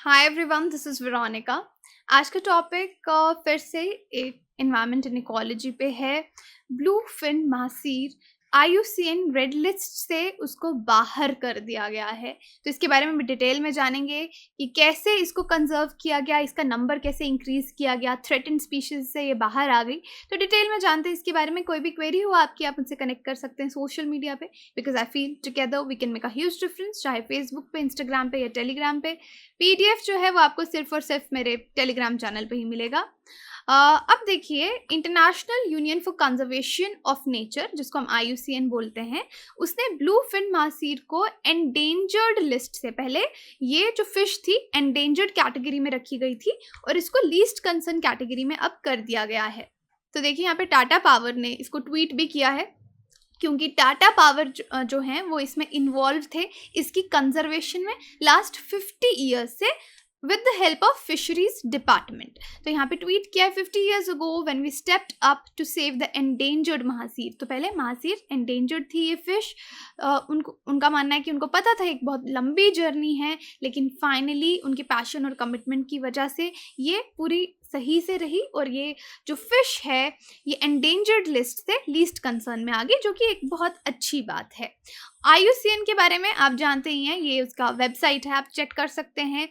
Hi everyone, this is Veronica. आज का topic फिर से एक एनवायरनमेंट एंड इकोलॉजी पे है। Blue fin mahseer IUCN red list से उसको बाहर कर दिया गया है। तो इसके बारे में डिटेल में जानेंगे कि कैसे इसको कंजर्व किया गया, इसका नंबर कैसे इंक्रीज किया गया, थ्रेटेंड स्पीशीज से ये बाहर आ गई। तो डिटेल में जानते हैं इसके बारे में। कोई भी क्वेरी हो आपकी, आप उनसे कनेक्ट कर सकते हैं सोशल मीडिया पे, because I feel together we can make a huge difference, चाहे फेसबुक पे, इंस्टाग्राम पे या टेलीग्राम पे। पीडीएफ जो है वो आपको सिर्फ और सिर्फ मेरे टेलीग्राम चैनल पे ही मिलेगा। अब देखिए, international union for conservation of nature, जिसको हम आईयूसीएन बोलते हैं, उसने ब्लू फिन महासीर को एंडेंजर्ड लिस्ट से पहले ये जो फिश थी एंडेंजर्ड कैटेगरी में रखी गई थी और इसको लीस्ट कंसर्न कैटेगरी में अब कर दिया गया है। तो देखिए, यहाँ पे टाटा पावर ने इसको ट्वीट भी किया है, क्योंकि टाटा पावर जो हैं वो इसमें इन्वॉल्व थे इसकी कंजर्वेशन में लास्ट 50 ईयर्स से, with the help of fisheries department. तो यहाँ पे ट्वीट किया है, 50 years ago when we stepped up to save the endangered mahseer. तो पहले महासीर एंडेंजर्ड थी ये फिश। उनका मानना है कि उनको पता था एक बहुत लंबी जर्नी है, लेकिन फाइनली उनके पैशन और कमिटमेंट की वजह से ये पूरी सही से रही और ये जो फिश है ये एंडेंजर्ड लिस्ट से लीस्ट कंसर्न में आ गई, जो कि एक बहुत अच्छी बात है। आईयूसीएन के बारे में आप जानते ही हैं, ये उसका वेबसाइट है, आप चेक कर सकते हैं।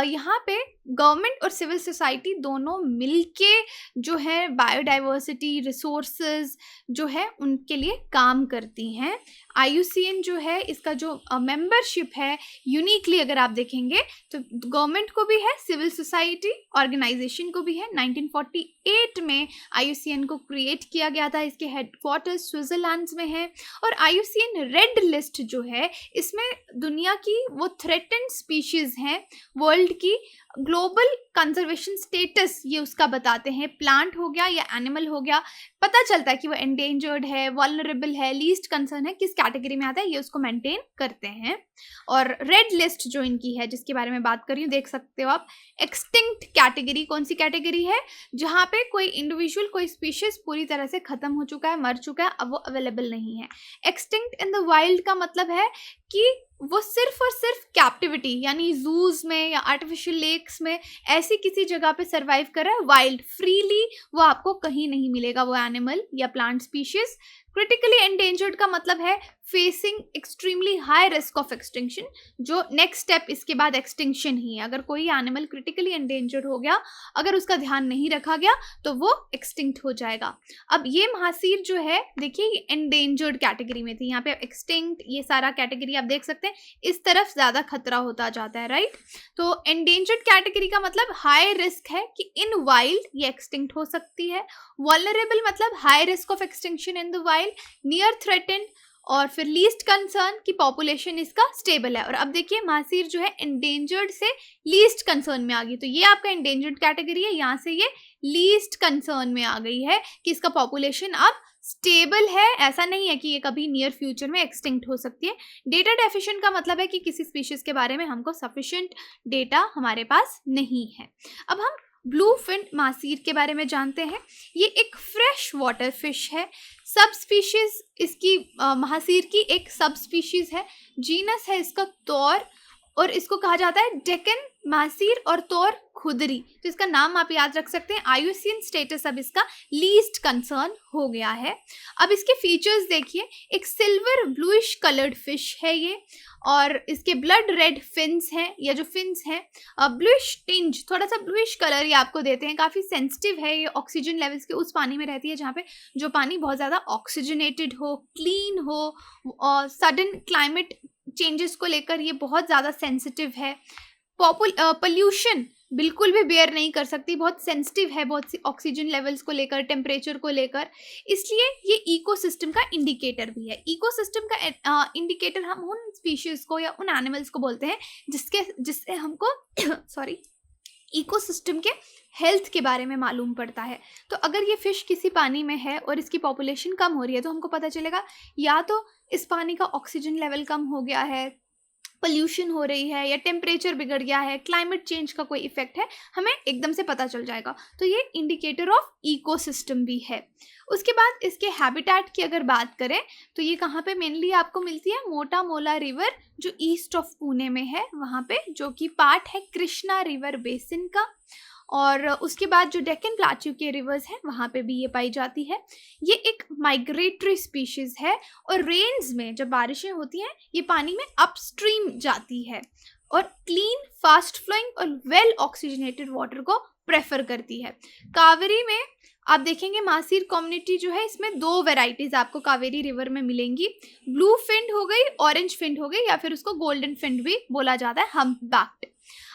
यहाँ पे गवर्नमेंट और सिविल सोसाइटी दोनों मिलके जो है बायोडाइवर्सिटी रिसोर्सेज जो है उनके लिए काम करती हैं। आईयूसीएन जो है इसका जो मेंबरशिप है यूनिकली अगर आप देखेंगे तो गवर्नमेंट को भी है, सिविल सोसाइटी ऑर्गेनाइजेशन को भी है। 1948 में आईयूसीएन को क्रिएट किया गया था, इसके हेडक्वार्टर्स स्विट्जरलैंड में है। और आईयूसीएन रेड लिस्ट जो है इसमें दुनिया की वो थ्रेटेंड स्पीशीज हैं वर्ल्ड की, ग्लोबल कंजर्वेशन स्टेटस ये उसका बताते हैं। प्लांट हो गया या एनिमल हो गया, पता चलता है कि वो एंडेंजर्ड है, वल्नरेबल है, लीस्ट कंसर्न है, किस कैटेगरी में आता है, ये उसको मेंटेन करते हैं। और रेड लिस्ट जो इनकी है, जिसके बारे में बात कर रही हूँ, देख सकते हो आप, एक्सटिंक्ट कैटेगरी। कौन सी कैटेगरी है? जहाँ पे कोई इंडिविजुअल, कोई स्पीशीज पूरी तरह से खत्म हो चुका है, मर चुका है, अब वो अवेलेबल नहीं है। एक्सटिंक्ट इन द वाइल्ड का मतलब है कि वो सिर्फ और सिर्फ कैप्टिविटी यानी जूज में या आर्टिफिशियल लेक्स में ऐसी किसी जगह पे सरवाइव कर रहा है, वाइल्ड फ्रीली वो आपको कहीं नहीं मिलेगा वो एनिमल या प्लांट स्पीशीज। क्रिटिकली एंडेंजर्ड का मतलब है facing extremely high risk of extinction, जो नेक्स्ट स्टेप इसके बाद एक्सटिंक्शन ही है। अगर कोई एनिमल क्रिटिकली एंडेंजर्ड हो गया, अगर उसका ध्यान नहीं रखा गया तो वो एक्सटिंक्ट हो जाएगा। अब ये महासीर जो है, देखिए ये एंडेंजर्ड कैटेगरी में थी, यहाँ पे एक्सटिंक्ट ये सारा कैटेगरी आप देख सकते हैं, इस तरफ ज्यादा खतरा होता जाता है, राइट। तो एंडेंजर्ड कैटेगरी का मतलब हाई रिस्क है कि इन वाइल्ड ये एक्सटिंक्ट हो सकती है। वल्नरेबल मतलब high risk of extinction in the wild, near threatened, और फिर लीस्ट कंसर्न की पॉपुलेशन इसका स्टेबल है। और अब देखिए महासीर जो है एंडेंजर्ड से लीस्ट कंसर्न में आ गई, तो ये आपका एंडेंजर्ड कैटेगरी है, यहाँ से ये लीस्ट कंसर्न में आ गई है कि इसका पॉपुलेशन अब स्टेबल है। ऐसा नहीं है कि ये कभी नियर फ्यूचर में एक्सटिंक्ट हो सकती है। डेटा डेफिशिएंट का मतलब है कि किसी स्पीशीज के बारे में हमको सफिशिएंट डेटा हमारे पास नहीं है। अब हम ब्लू फिन महासीर के बारे में जानते हैं। ये एक फ्रेश वाटर फिश है, सब स्पीशीज इसकी महासीर की एक सब स्पीशीज है। जीनस है इसका तौर, और इसको कहा जाता है डेक्कन महासीर और तौर खुदरी। तो इसका नाम आप याद रख सकते हैं। आईयूसीएन स्टेटस अब इसका लीस्ट कंसर्न हो गया है। अब इसके फीचर्स देखिए, एक सिल्वर ब्लूइश कलर्ड फिश है ये, और इसके ब्लड रेड फिन्स हैं, या जो फिन्स हैं ब्लूइश टिंज, थोड़ा सा ब्लूइश कलर ये आपको देते हैं। काफ़ी सेंसिटिव है ये ऑक्सीजन लेवल्स के, उस पानी में रहती है जहाँ पे जो पानी बहुत ज़्यादा ऑक्सीजनेटेड हो, क्लीन हो, और सडन क्लाइमेट चेंजेस को लेकर ये बहुत ज़्यादा सेंसिटिव है। पोल्यूशन बिल्कुल भी बेयर नहीं कर सकती, बहुत सेंसिटिव है, बहुत सी ऑक्सीजन लेवल्स को लेकर, टेम्परेचर को लेकर, इसलिए ये इकोसिस्टम का इंडिकेटर भी है। इकोसिस्टम का इंडिकेटर हम उन स्पीशीज को या उन एनिमल्स को बोलते हैं जिससे हमको सॉरी इकोसिस्टम के हेल्थ के बारे में मालूम पड़ता है। तो अगर ये फिश किसी पानी में है और इसकी पॉपुलेशन कम हो रही है, तो हमको पता चलेगा या तो इस पानी का ऑक्सीजन लेवल कम हो गया है, पोल्यूशन हो रही है या टेम्परेचर बिगड़ गया है, क्लाइमेट चेंज का कोई इफेक्ट है, हमें एकदम से पता चल जाएगा। तो ये इंडिकेटर ऑफ इकोसिस्टम भी है। उसके बाद इसके हैबिटेट की अगर बात करें तो ये कहाँ पे मेनली आपको मिलती है, मोटा मोला रिवर जो ईस्ट ऑफ पुणे में है वहाँ पे, जो कि पार्ट है कृष्णा रिवर बेसिन का। और उसके बाद जो डेक्कन प्लाट्यू के रिवर्स हैं वहाँ पे भी ये पाई जाती है। ये एक माइग्रेटरी स्पीशीज है और रेन्स में जब बारिशें होती हैं ये पानी में अपस्ट्रीम जाती है और क्लीन, फास्ट फ्लोइंग और वेल ऑक्सीजनेटेड वाटर को प्रेफर करती है। कावेरी में आप देखेंगे मासीर कम्युनिटी जो है, इसमें दो वेराइटीज आपको कावेरी रिवर में मिलेंगी। ब्लू फिंड हो गई, ऑरेंज फिंड हो गई, या फिर उसको गोल्डन फिंड भी बोला जाता है, हम्पबैक्ड।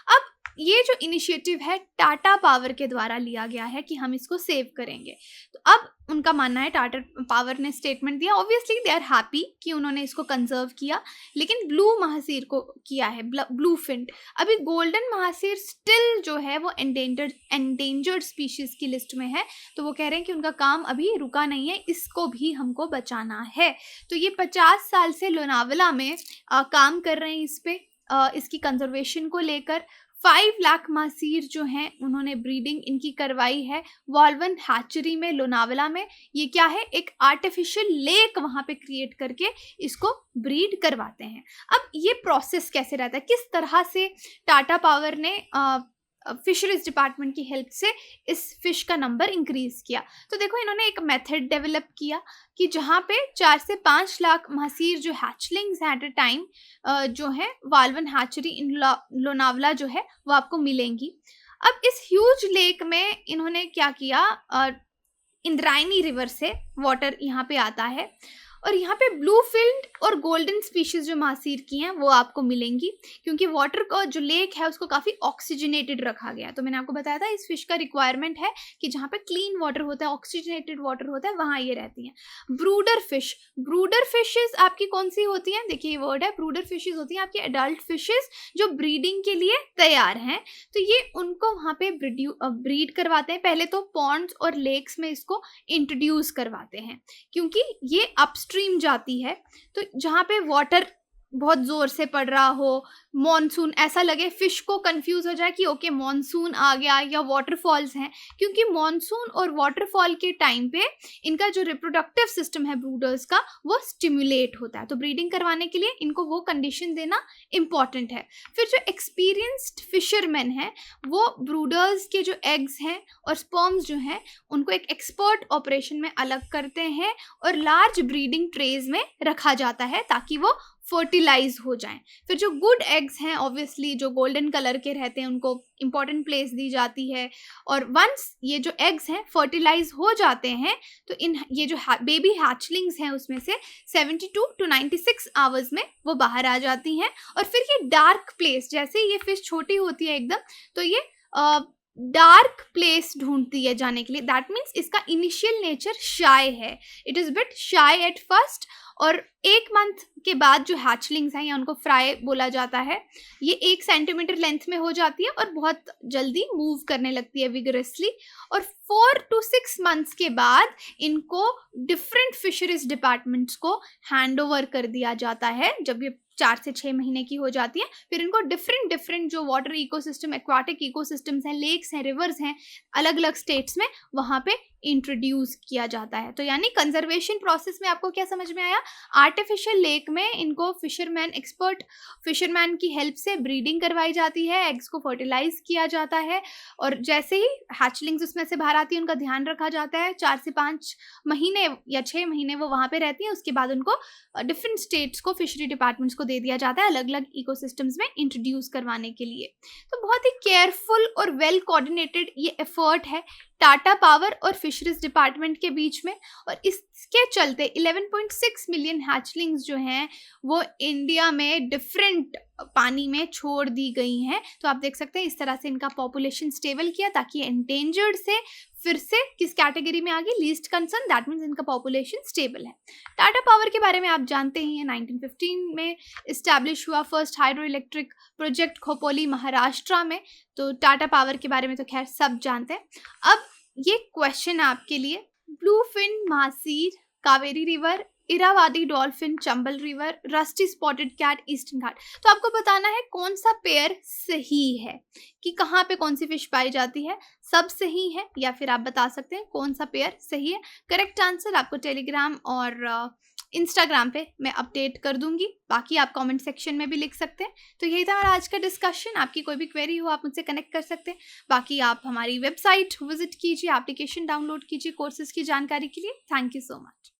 अब ये जो इनिशिएटिव है टाटा पावर के द्वारा लिया गया है कि हम इसको सेव करेंगे। तो अब उनका मानना है, टाटा पावर ने स्टेटमेंट दिया, ऑब्वियसली दे आर हैप्पी कि उन्होंने इसको कंजर्व किया, लेकिन ब्लू महासीर को किया है, ब्लू फिंट। अभी गोल्डन महासीर स्टिल जो है वो एंडेंजर्ड स्पीशीज की लिस्ट में है। तो वो कह रहे हैं कि उनका काम अभी रुका नहीं है, इसको भी हमको बचाना है। तो ये 50 साल से लोनावला में काम कर रहे हैं इस पे, इसकी कंजर्वेशन को लेकर। 5 लाख मासीर जो हैं उन्होंने ब्रीडिंग इनकी करवाई है वॉल्वन हैचरी में, लोनावला में। ये क्या है, एक आर्टिफिशियल लेक वहाँ पे क्रिएट करके इसको ब्रीड करवाते हैं। अब ये प्रोसेस कैसे रहता है, किस तरह से टाटा पावर ने फिशरीज डिपार्टमेंट की हेल्प से इस फिश का नंबर इंक्रीज किया। तो देखो इन्होंने एक मेथड डेवलप किया कि जहाँ पे 4 से 5 लाख महासीर जो हैचलिंग्स एट अ टाइम जो है वाल्वन हैचरी इन लोनावला जो है वो आपको मिलेंगी। अब इस ह्यूज लेक में इन्होंने क्या किया, इंद्रायणी रिवर से वाटर यहाँ पे आता है और यहाँ पे ब्लू फिल्ड और गोल्डन स्पीशीज जो मासीर की हैं वो आपको मिलेंगी, क्योंकि वाटर का जो लेक है उसको काफ़ी ऑक्सीजनेटेड रखा गया है। तो मैंने आपको बताया था इस फिश का रिक्वायरमेंट है कि जहाँ पे क्लीन वाटर होता है, ऑक्सीजनेटेड वाटर होता है, वहाँ ये रहती हैं। ब्रूडर फिशेज आपकी कौन सी होती हैं, देखिए ये वर्ड है, ब्रूडर फिशेज होती हैं आपकी एडल्ट फिशेज जो ब्रीडिंग के लिए तैयार हैं। तो ये उनको वहाँ पे ब्रीड करवाते हैं। पहले तो पॉन्ड्स और लेक्स में इसको इंट्रोड्यूस करवाते हैं, क्योंकि ये अपस्ट्रीम जाती है। तो जहाँ पे वाटर बहुत जोर से पड़ रहा हो, मॉनसून ऐसा लगे, फिश को कंफ्यूज हो जाए कि ओके मॉनसून आ गया या वाटरफॉल्स हैं, क्योंकि मॉनसून और वाटरफॉल के टाइम पे इनका जो रिप्रोडक्टिव सिस्टम है ब्रूडर्स का वो स्टिमुलेट होता है। तो ब्रीडिंग करवाने के लिए इनको वो कंडीशन देना इम्पॉर्टेंट है। फिर जो एक्सपीरियंस्ड फिशरमैन हैं वो ब्रूडर्स के जो एग्स हैं और स्पर्म्स जो हैं उनको एक एक्सपर्ट ऑपरेशन में अलग करते हैं और लार्ज ब्रीडिंग ट्रेज में रखा जाता है ताकि वो फर्टिलाइज हो जाएं। फिर जो गुड एग्स हैं ऑब्वियसली जो गोल्डन कलर के रहते हैं उनको इंपॉर्टेंट प्लेस दी जाती है, और वंस ये जो एग्स हैं फर्टिलाइज हो जाते हैं तो ये जो बेबी हैचलिंग्स हैं उसमें से 72 to 96 आवर्स में वो बाहर आ जाती हैं। और फिर ये डार्क प्लेस, जैसे ये फिश छोटी होती है एकदम, तो ये डार्क प्लेस ढूंढती है जाने के लिए। दैट मीन्स इसका इनिशियल नेचर शाय है, it is bit shy at first, और 1 मंथ के बाद जो हैचलिंग्स हैं या उनको फ्राई बोला जाता है, ये 1 सेंटीमीटर लेंथ में हो जाती है और बहुत जल्दी मूव करने लगती है विगरसली। और 4 to 6 मंथ्स के बाद इनको डिफरेंट फिशरीज डिपार्टमेंट्स को हैंड ओवर कर दिया जाता है। जब ये 4 से 6 महीने की हो जाती है फिर इनको डिफरेंट जो वाटर इकोसिस्टम, एक्वाटिक इकोसिस्टम्स हैं, लेक्स हैं, रिवर्स हैं, अलग अलग स्टेट्स में वहाँ पे इंट्रोड्यूस किया जाता है। तो यानी कंजर्वेशन प्रोसेस में आपको क्या समझ में आया, आर्टिफिशियल लेक में इनको एक्सपर्ट फिशरमैन की हेल्प से ब्रीडिंग करवाई जाती है, एग्स को फर्टिलाइज किया जाता है, और जैसे ही हैचलिंग्स उसमें से बाहर आती है उनका ध्यान रखा जाता है। 4 से 5 महीने या 6 महीने वो वहाँ पे रहती हैं, उसके बाद उनको डिफरेंट स्टेट्स को, फिशरी डिपार्टमेंट्स को दे दिया जाता है अलग अलग इकोसिस्टम्स में इंट्रोड्यूस करवाने के लिए। तो बहुत ही केयरफुल और वेल कोऑर्डिनेटेड ये एफर्ट है टाटा पावर और फिशरीज डिपार्टमेंट के बीच में, और इसके चलते 11.6 मिलियन हैचलिंग्स जो हैं वो इंडिया में डिफरेंट पानी में छोड़ दी गई हैं। तो आप देख सकते हैं इस तरह से इनका पॉपुलेशन स्टेबल किया ताकि एंडेंजर्ड से फिर से किस कैटेगरी में आ गई, लीस्ट कंसर्न, दैट मीन्स इनका पॉपुलेशन स्टेबल है। टाटा पावर के बारे में आप जानते ही हैं, 1915 में इस्टेब्लिश हुआ first hydro electric project Khopoli Maharashtra में। तो टाटा पावर के बारे में तो खैर सब जानते हैं। अब ये क्वेश्चन आपके लिए, blue fin mahseer Kaveri river Irrawaddy dolphin, Chambal river, rusty spotted cat, eastern Ghat. तो आपको बताना है कौन सा पेयर सही है, कि कहाँ पे कौन सी फिश पाई जाती है। सब सही है या फिर आप बता सकते हैं कौन सा पेयर सही है। करेक्ट आंसर आपको टेलीग्राम और इंस्टाग्राम पे मैं अपडेट कर दूंगी, बाकी आप कमेंट सेक्शन में भी लिख सकते हैं। तो यही था हमारा आज का डिस्कशन। आपकी कोई भी क्वेरी हो आप मुझसे कनेक्ट कर सकते हैं। बाकी आप हमारी वेबसाइट विजिट कीजिए, एप्लीकेशन डाउनलोड कीजिए कोर्सेज की जानकारी के लिए। Thank you so much.